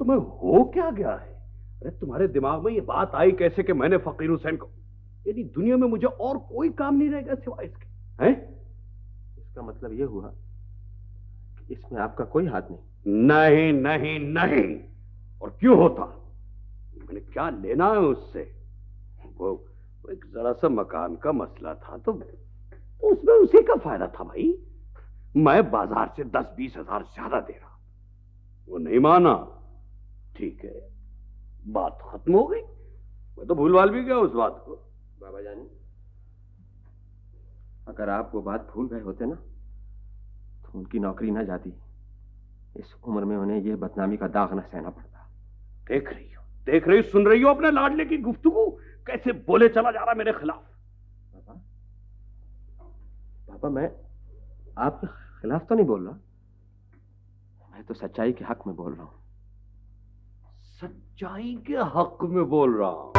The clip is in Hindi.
तुम्हें हो क्या गया है? अरे तुम्हारे दिमाग में ये बात आई कैसे कि मैंने फकीर हुसैन को, यानी दुनिया में मुझे और कोई काम नहीं रहेगा सिवाय इसके, हैं? इसका मतलब ये हुआ कि इसमें आपका कोई हाथ नहीं? नहीं नहीं नहीं। और क्यों होता? मैंने क्या लेना है उससे? वो एक जरा सा मकान का मसला था तो उसमें उसी का फायदा था भाई। मैं बाजार से 10-20 हजार ज्यादा दे रहा, वो नहीं माना। ठीक है, बात खत्म हो गई। मैं तो भूल भाल भी गया उस बात को। बाबा जानी, अगर आप वो बात भूल गए होते ना तो उनकी नौकरी ना जाती। इस उम्र में उन्हें यह बदनामी का दाग न सहना पड़ता। देख रही सुन रही हो अपने लाडले की गुफ्तगू कैसे बोले चला जा रहा मेरे खिलाफ। पापा, पापा, मैं आपके खिलाफ तो नहीं बोल रहा, मैं तो सच्चाई के हक में बोल रहा हूं। सच्चाई के हक में बोल रहा हूं?